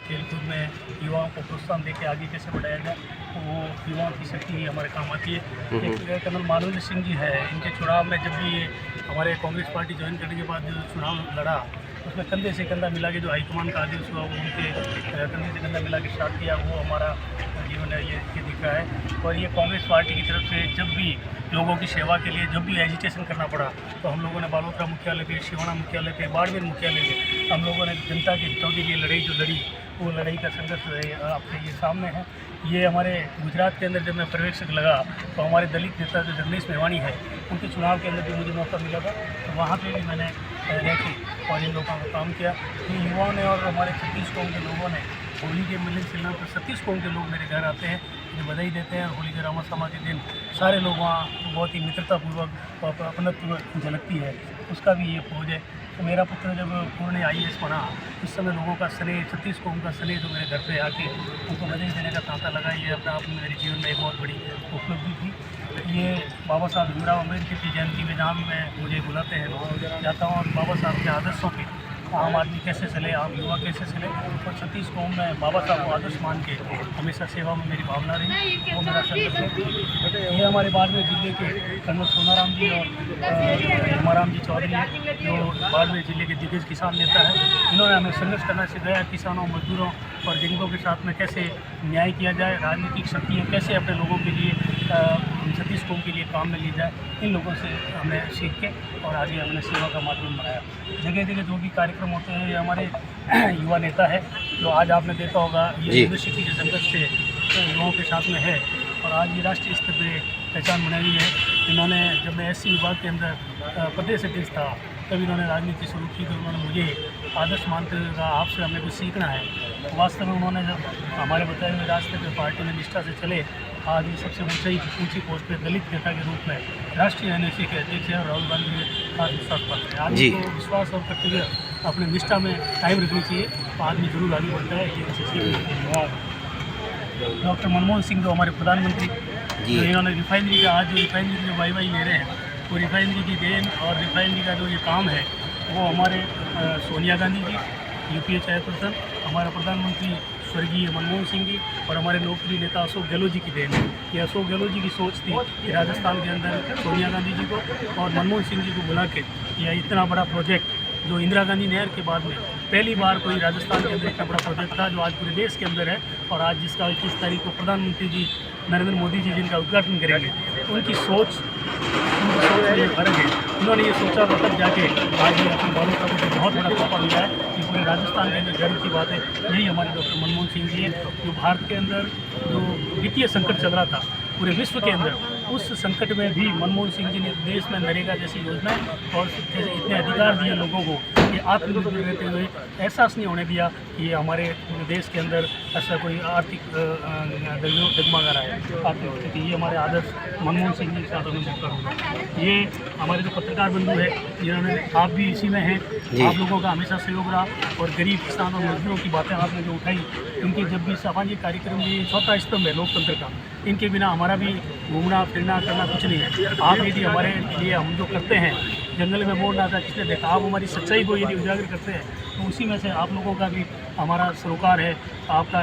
खेलकूद में युवाओं को प्रोत्साहन देकर आगे कैसे बढ़ाया जाए, तो वो युवाओं की शक्ति ही हमारे काम आती है। एक कर्नल मानवेंद्र सिंह जी है, इनके चुनाव में जब भी हमारे कांग्रेस पार्टी ज्वाइन करने के बाद जो चुनाव लड़ा, उसमें कंधे से कंधा मिला के जो हाईकमान का आदेश हुआ वो उनके कंधे से कंधा मिला के साथ किया, वो हमारा जीवन है ये दिख रहा है। और ये कांग्रेस पार्टी की तरफ से जब भी लोगों की सेवा के लिए जब भी एजिटेशन करना पड़ा, तो हम लोगों ने बालोतरा मुख्यालय पे, शिवाना मुख्यालय पे, बाड़मेर मुख्यालय पे हम लोगों ने जनता के हितों के लिए लड़ाई जो लड़ी, वो लड़ाई का संघर्ष जो है आपके ये सामने है। ये हमारे गुजरात के अंदर जब मैं पर्यवेक्षक लगा, तो हमारे दलित नेता जो जगदीश मेवानी है, उनके चुनाव के अंदर भी मुझे मौका मिला था, तो वहाँ पर भी मैंने रह के और इन लोगों का काम किया। इन युवाओं ने और हमारे 36 कौम के लोगों ने होली के मिलन सिलना पर 36 कौम के लोग मेरे घर आते हैं, मुझे बधाई देते हैं। होली के रामासामा के दिन सारे लोग वहाँ बहुत ही मित्रतापूर्वक और अपनत्व झलकती है, उसका भी ये फौज है। तो मेरा पुत्र जब पूर्ण IAS पढ़ा, उस समय लोगों का स्नेह, 36 कौम का स्नेह जो मेरे घर पे आके उनको बधाई देने का तांता लगा, ये अपने आप में मेरे जीवन में एक बहुत बड़ी उपलब्धि थी। ये बाबा साहब भीमराव अम्बेडकर की जयंती में जहाँ भी मैं मुझे बुलाते हैं जाता हूँ, और बाबा साहब के आदर्शों पे आम आदमी कैसे चले, आम युवा कैसे चले, और 36 कौम में बाबा साहब को आदर्श मान के हमेशा सेवा में मेरी भावना रही, वो मेरा संघर्ष है। ये हमारे बाड़मेर जिले के कर्नल सोनाराम जी और हेमाराम जी चौधरी जो बाड़मेर जिले के दिग्गज किसान नेता है, इन्होंने हमें संघर्ष करना सिखाया, किसानों, मजदूरों और गरीबों के साथ में कैसे न्याय किया जाए, राजनीतिक शक्तियाँ कैसे अपने लोगों के लिए 36 कौम के लिए काम में ली जाए। इन लोगों से हमें सीख के और आगे हमने सेवा का माध्यम बनाया। जगह जगह जो भी कार्यक्रम होते हैं, ये हमारे युवा नेता है जो आज आपने देखा होगा, ये यूनिवर्सिटी के संघर्ष से युवाओं के साथ में है, और आज ये राष्ट्रीय स्तर पर पहचान बनाई है। इन्होंने जब मैं SC विभाग के अंदर प्रदेश अध्यक्ष था, तब इन्होंने राजनीति शुरू की, तो उन्होंने मुझे आदर्श मानते हुए कहा आपसे हमें कुछ सीखना है। वास्तव में उन्होंने जब हमारे बताए हुए रास्ते पर पार्टी में निष्ठा से चले, आज ये सबसे ऊंची पोस्ट पे दलित नेता के रूप में राष्ट्रीय NSC के अध्यक्ष हैं, राहुल गांधी के साथ विश्वास पाते हैं। आदमी को विश्वास और करते हुए अपने निष्ठा में कायम रखनी चाहिए, तो आदमी जरूर आगे बढ़ता है। ये डॉक्टर मनमोहन सिंह जो हमारे प्रधानमंत्री, जो इन्होंने रिफाइनरी का, आज जो रिफाइनरी की जो वाई ले रहे हैं, वो रिफाइनरी की देन और रिफाइनरी का जो ये काम है, वो हमारे सोनिया गांधी जी, UPA चेयरपर्सन, हमारा प्रधानमंत्री स्वर्गीय मनमोहन सिंह जी और हमारे लोकप्रिय नेता अशोक गहलोत जी की देन है। ये अशोक गहलोत जी की सोच थी कि राजस्थान के अंदर सोनिया गांधी जी को और मनमोहन सिंह जी को बुला के यह इतना बड़ा प्रोजेक्ट, जो इंदिरा गांधी नहर के बाद में पहली बार कोई राजस्थान के अंदर इतना बड़ा प्रोजेक्ट था, जो आज पूरे देश के अंदर है, और आज जिसका 21 तारीख को प्रधानमंत्री जी नरेंद्र मोदी जी जिनका उद्घाटन करेंगे, उनकी सोच में फर्क है। उन्होंने ये सोचा था तब जाके आज ये अपने बालों का मुझे बहुत बड़ा तोहफा मिला है कि पूरे राजस्थान के अंदर गर्व की बात है। यही हमारे डॉक्टर मनमोहन सिंह जी है, जो भारत के अंदर जो वित्तीय संकट चल रहा था पूरे विश्व के अंदर, उस संकट में भी मनमोहन सिंह जी ने देश में नरेगा जैसी योजनाएं और इतने अधिकार दिए लोगों को कि आत्मनिर्भर रहते हुए एहसास नहीं होने दिया कि ये हमारे देश के अंदर ऐसा कोई आर्थिक डगमगा रहा है आर्थिक स्थिति। ये हमारे आदर्श मनमोहन सिंह जी के साथ अनुभव करूँगा। ये हमारे जो पत्रकार बंधु है, जिन्होंने, आप भी इसी में हैं, आप लोगों का हमेशा सहयोग रहा, और गरीब किसान और मजदूरों की बातें आपने जो उठाई, इनकी जब भी सामाजिक कार्यक्रम, ये चौथा स्तंभ है लोकतंत्र का, इनके बिना हमारा भी घूमना फिरना करना कुछ नहीं है। आप यदि हमारे लिए हम जो करते हैं, जंगल में मोड़ आता किसने देखा, आप हमारी सच्चाई को यदि उजागर करते हैं, तो उसी में से आप लोगों का भी हमारा सरोकार है, आपका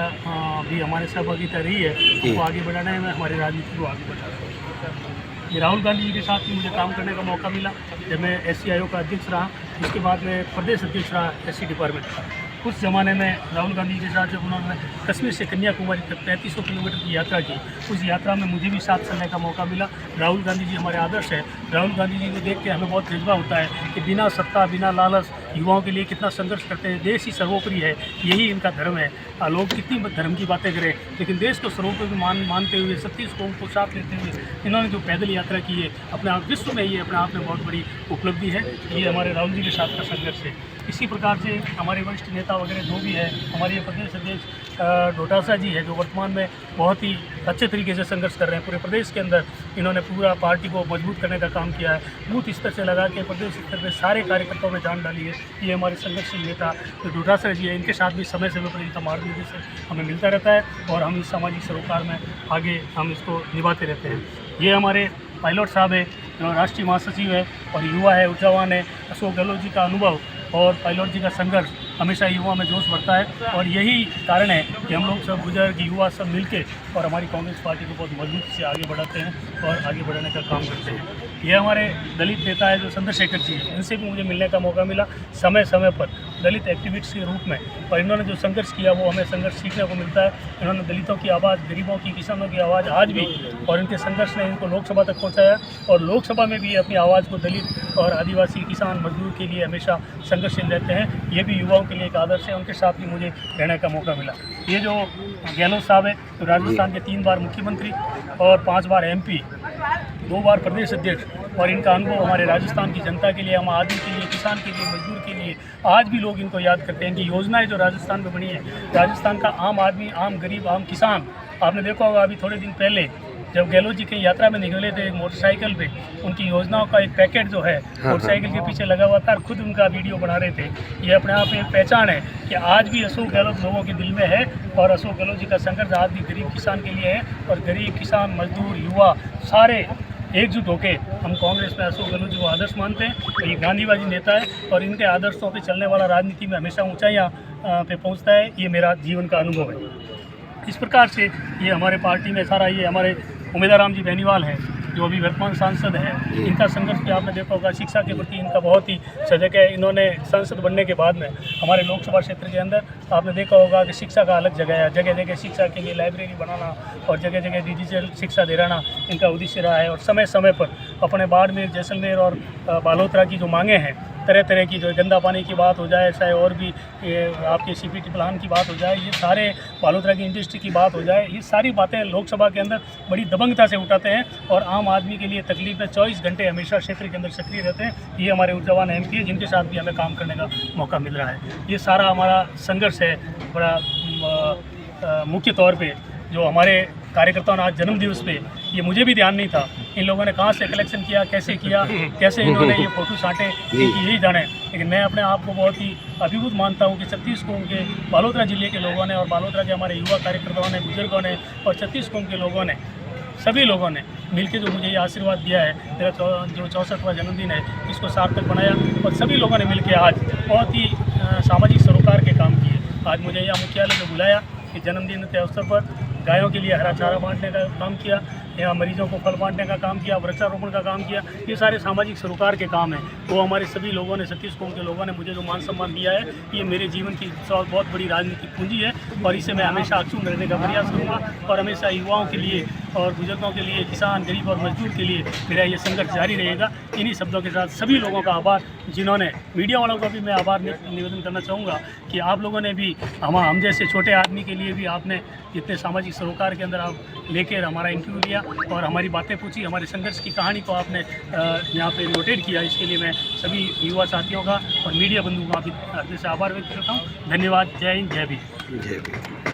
भी हमारे सहभागिता रही है, उसको आगे बढ़ाने में, हमारी राजनीति को आगे बढ़ाना है। ये राहुल गांधी जी के साथ भी मुझे काम करने का मौका मिला जब मैं SC आयोग का अध्यक्ष रहा, उसके बाद मैं प्रदेश अध्यक्ष रहा SC डिपार्टमेंट का। उस ज़माने में राहुल गांधी के साथ जब उन्होंने कश्मीर से कन्याकुमारी तक 3500 किलोमीटर की यात्रा की, उस यात्रा में मुझे भी साथ चलने का मौका मिला। राहुल गांधी जी हमारे आदर्श है। राहुल गांधी जी को देख के हमें बहुत जज्बा होता है कि बिना सत्ता, बिना लालच, युवाओं के लिए कितना संघर्ष करते हैं। देश ही सर्वोपरि है, यही इनका धर्म है। लोग कितनी धर्म की बातें करें, लेकिन देश को सर्वोपरि मानते हुए 36 कौम को साथ लेते हुए इन्होंने जो पैदल यात्रा की है, अपने आप विश्व में ये अपने आप में बहुत बड़ी उपलब्धि है। ये हमारे राहुल जी के साथ का संघर्ष है। इसी प्रकार से हमारे वरिष्ठ नेता वगैरह जो भी है, हमारे प्रदेश अध्यक्ष डोटासरा जी है, जो वर्तमान में बहुत ही अच्छे तरीके से संघर्ष कर रहे हैं। पूरे प्रदेश के अंदर इन्होंने पूरा पार्टी को मजबूत करने का काम किया है, बूथ स्तर से लगा के प्रदेश स्तर पर सारे कार्यकर्ताओं में जान डाली है। ये हमारे संघर्षशील नेता जो डोटासरा जी है, इनके साथ भी समय समय पर इनका मार्गदर्शन हमें मिलता रहता है, और हम इस सामाजिक सरोकार में आगे हम इसको निभाते रहते हैं। ये हमारे पायलट साहब है, जो राष्ट्रीय महासचिव है और युवा है, ऊर्जावान है। अशोक गहलोत जी का अनुभव और पायलट जी का संघर्ष हमेशा युवा में जोश बढ़ता है और यही कारण है कि हम लोग सब बुजुर्ग युवा सब मिलके और हमारी कांग्रेस पार्टी को बहुत मजबूती से आगे बढ़ाते हैं और आगे बढ़ाने का काम करते हैं। ये हमारे दलित नेता है जो चंद्रशेखर जी हैं, इनसे भी मुझे मिलने का मौका मिला समय समय पर दलित एक्टिविस्ट के रूप में, और इन्होंने जो संघर्ष किया वो हमें संघर्ष सीखने को मिलता है। इन्होंने दलितों की आवाज़, गरीबों की, किसानों की आवाज़ आज भी, और इनके संघर्ष ने इनको लोकसभा तक पहुंचाया और लोकसभा में भी अपनी आवाज़ को दलित और आदिवासी, किसान, मजदूर के लिए हमेशा संघर्षशील रहते हैं। ये भी युवाओं के लिए एक आदर्श है, उनके साथ भी मुझे रहने का मौका मिला। ये जो गहलोत साहब है तो राजस्थान के 3 बार मुख्यमंत्री और 5 बार MP, 2 बार प्रदेश अध्यक्ष, और इनका अनुभव हमारे राजस्थान की जनता के लिए, आम आदमी के लिए, किसान के लिए, मजदूर के लिए आज भी लोग इनको याद करते हैं। इनकी योजनाएं जो राजस्थान में बनी है, राजस्थान का आम आदमी, आम गरीब, आम किसान, आपने देखा होगा अभी थोड़े दिन पहले जब गहलोत जी कहीं यात्रा में निकले थे मोटरसाइकिल पे, उनकी योजनाओं का एक पैकेट जो है मोटरसाइकिल के पीछे लगा हुआ था और खुद उनका वीडियो बना रहे थे। ये अपने आप में एक पहचान है कि आज भी अशोक गहलोत लोगों के दिल में है और अशोक गहलोत जी का संघर्ष आज भी गरीब किसान के लिए है और गरीब किसान, मजदूर, युवा सारे एकजुट होकर हम कांग्रेस में अशोक गहलोत जी को आदर्श मानते हैं। तो ये गांधीवादी नेता है और इनके आदर्शों पे चलने वाला राजनीति में हमेशा ऊंचाइयां पे पहुंचता है। ये मेरा जीवन का अनुभव है। इस प्रकार से ये हमारे पार्टी में सारा, ये हमारे उमेदाराम जी बेनीवाल हैं जो अभी वर्तमान सांसद हैं, इनका संघर्ष भी आपने देखा होगा। शिक्षा के प्रति इनका बहुत ही सजग है। इन्होंने सांसद बनने के बाद में हमारे लोकसभा क्षेत्र के अंदर आपने देखा होगा कि शिक्षा का अलग जगह है, जगह जगह शिक्षा के लिए लाइब्रेरी बनाना और जगह जगह डिजिटल शिक्षा दिलाना इनका उद्देश्य रहा है। और समय समय पर अपने बाड़मेर, जैसलमेर और बालोतरा की जो मांगे हैं, तरह तरह की, जो गंदा पानी की बात हो जाए, चाहे और भी आपके CPT प्लान की बात हो जाए, ये सारे बालोतरा की इंडस्ट्री की बात हो जाए, ये सारी बातें लोकसभा के अंदर बड़ी दबंगता से उठाते हैं और आम आदमी के लिए तकलीफ में 24 घंटे हमेशा क्षेत्र के अंदर सक्रिय रहते हैं। ये हमारे ऊर्जावान MP है जिनके साथ भी हमें काम करने का मौका मिल रहा है। ये सारा हमारा संघर्ष है बड़ा मुख्य तौर पर। जो हमारे कार्यकर्ताओं ने आज जन्मदिवस पे, ये मुझे भी ध्यान नहीं था, इन लोगों ने कहाँ से कलेक्शन किया, कैसे कैसे इन्होंने ये फ़ोटो छांटे, यही जाने। लेकिन मैं अपने आप को बहुत ही अभिभूत मानता हूँ कि 36 कौम के बालोतरा ज़िले के लोगों ने और बालोतरा के हमारे युवा कार्यकर्ताओं ने, बुजुर्गों ने और 36 कौम के लोगों ने, सभी लोगों ने मिलकर जो मुझे ये आशीर्वाद दिया है, मेरा जो 64वां जन्मदिन है, इसको सार्थक बनाया और सभी लोगों ने मिलकर आज बहुत ही सामाजिक सरोकार के काम किए। आज मुझे यहाँ मुख्यालय में बुलाया कि जन्मदिन के अवसर पर गायों के लिए हरा चारा बांटने का काम किया, यहाँ मरीजों को फल बांटने का काम किया, वृक्षारोपण का काम किया। ये सारे सामाजिक सरोकार के काम हैं। वो हमारे सभी लोगों ने, 36 कौम के लोगों ने मुझे जो मान सम्मान दिया है, ये मेरे जीवन की बहुत बड़ी राजनीतिक पूंजी है और इसे मैं हमेशा अक्षुण्ण रहने का प्रयास करूँगा और हमेशा युवाओं के लिए और बुजुर्गों के लिए, किसान, गरीब और मजदूर के लिए मेरा ये संघर्ष जारी रहेगा। इन्हीं शब्दों के साथ सभी लोगों का आभार, जिन्होंने, मीडिया वालों का भी मैं आभार निवेदन करना चाहूँगा कि आप लोगों ने भी हम जैसे छोटे आदमी के लिए भी आपने इतने सामाजिक सरोकार के अंदर आप लेकर हमारा इंटरव्यू लिया और हमारी बातें पूछी, हमारे संघर्ष की कहानी को आपने यहाँ पे नोटेट किया। इसके लिए मैं सभी युवा साथियों का और मीडिया बंधुओं का भी हृदय से आभार व्यक्त करता हूँ। धन्यवाद। जय हिंद, जय भीम।